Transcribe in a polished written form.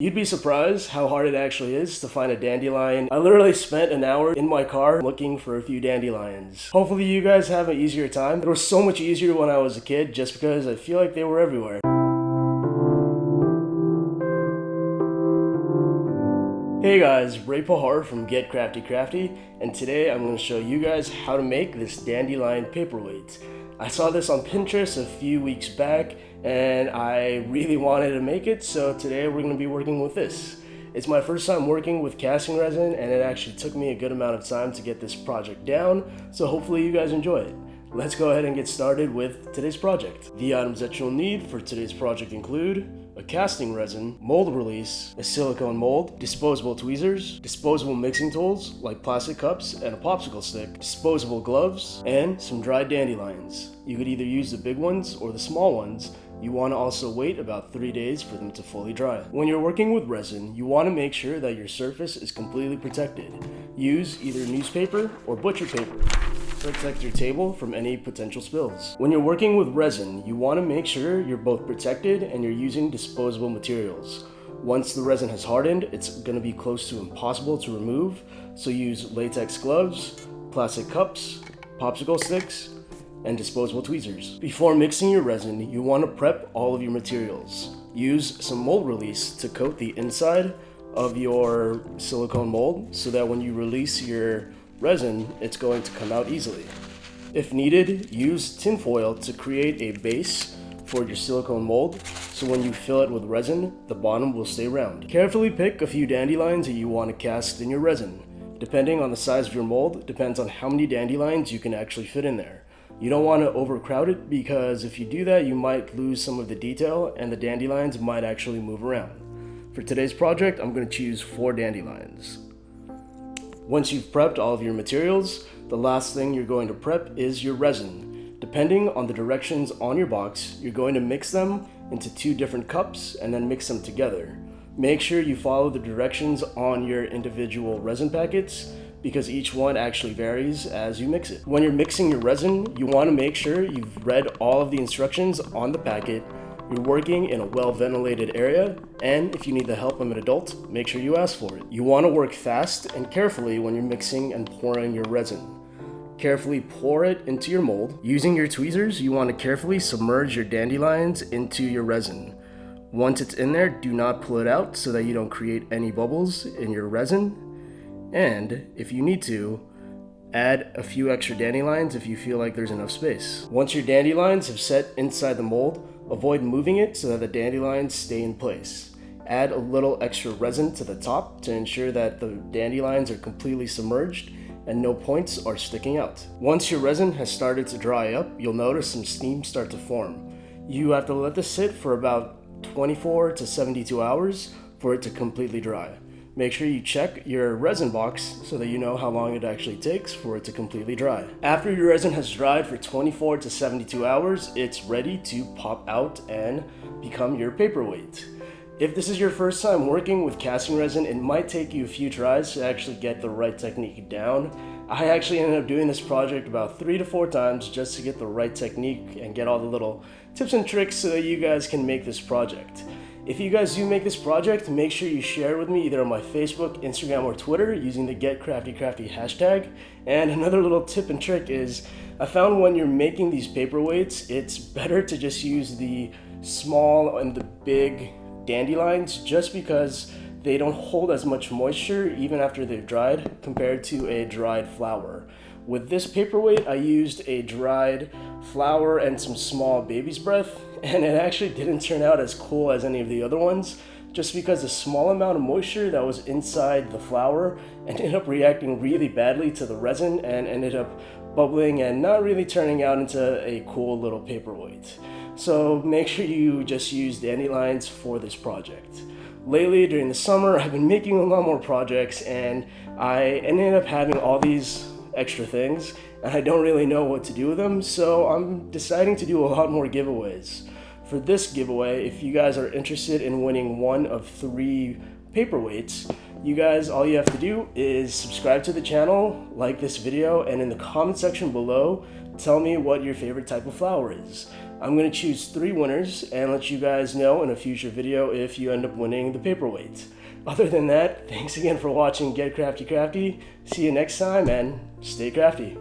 You'd be surprised how hard it actually is to find a dandelion. I literally spent an hour in my car looking for a few dandelions. Hopefully you guys have an easier time. It was so much easier when I was a kid just because I feel like they were everywhere. Hey guys, Ray Pahar from Get Crafty, and today I'm going to show you guys how to make this dandelion paperweight. I saw this on Pinterest a few weeks back and I really wanted to make it, so today we're going to be working with this. It's my first time working with casting resin and it actually took me a good amount of time to get this project down, so hopefully you guys enjoy it. Let's go ahead and get started with today's project. The items that you'll need for today's project include a casting resin, mold release, a silicone mold, disposable tweezers, disposable mixing tools like plastic cups and a popsicle stick, disposable gloves, and some dried dandelions. You could either use the big ones or the small ones. You want to also wait about 3 days for them to fully dry. When you're working with resin, you want to make sure that your surface is completely protected. Use either newspaper or butcher paper to protect your table from any potential spills. When you're working with resin, you want to make sure you're both protected and you're using disposable materials. Once the resin has hardened, it's going to be close to impossible to remove, so use latex gloves, plastic cups, popsicle sticks, and disposable tweezers. Before mixing your resin, you want to prep all of your materials. Use some mold release to coat the inside of your silicone mold so that when you release your resin, it's going to come out easily. If needed, use tin foil to create a base for your silicone mold, so when you fill it with resin, the bottom will stay round. Carefully pick a few dandelions that you want to cast in your resin. Depending on the size of your mold, depends on how many dandelions you can actually fit in there. You don't want to overcrowd it, because if you do that, you might lose some of the detail and the dandelions might actually move around. For today's project, I'm going to choose 4 dandelions. Once you've prepped all of your materials, the last thing you're going to prep is your resin. Depending on the directions on your box, you're going to mix them into 2 different cups and then mix them together. Make sure you follow the directions on your individual resin packets, because each one actually varies as you mix it. When you're mixing your resin, you want to make sure you've read all of the instructions on the packet. You're working in a well-ventilated area, and if you need the help of an adult, make sure you ask for it. You want to work fast and carefully when you're mixing and pouring your resin. Carefully pour it into your mold. Using your tweezers, you want to carefully submerge your dandelions into your resin. Once it's in there, do not pull it out so that you don't create any bubbles in your resin. And if you need to, add a few extra dandelions if you feel like there's enough space. Once your dandelions have set inside the mold, avoid moving it so that the dandelions stay in place. Add a little extra resin to the top to ensure that the dandelions are completely submerged and no points are sticking out. Once your resin has started to dry up, you'll notice some steam start to form. You have to let this sit for about 24 to 72 hours for it to completely dry. Make sure you check your resin box so that you know how long it actually takes for it to completely dry. After your resin has dried for 24 to 72 hours, it's ready to pop out and become your paperweight. If this is your first time working with casting resin, it might take you a few tries to actually get the right technique down. I actually ended up doing this project about 3 to 4 times just to get the right technique and get all the little tips and tricks so that you guys can make this project. If you guys do make this project, make sure you share it with me either on my Facebook, Instagram, or Twitter using the Get Crafty hashtag. And another little tip and trick is, I found when you're making these paperweights, it's better to just use the small and the big dandelions just because they don't hold as much moisture even after they've dried compared to a dried flower. With this paperweight, I used a dried flower and some small baby's breath, and it actually didn't turn out as cool as any of the other ones, just because the small amount of moisture that was inside the flower ended up reacting really badly to the resin and ended up bubbling and not really turning out into a cool little paperweight. So make sure you just use dandelions for this project. Lately, during the summer, I've been making a lot more projects and I ended up having all these extra things and I don't really know what to do with them, so I'm deciding to do a lot more giveaways. For this giveaway, if you guys are interested in winning one of 3 paperweights, you guys, all you have to do is subscribe to the channel, like this video, and in the comment section below, tell me what your favorite type of flower is. I'm going to choose 3 winners and let you guys know in a future video if you end up winning the paperweights. Other than that, thanks again for watching Get Crafty Crafty. See you next time and stay crafty.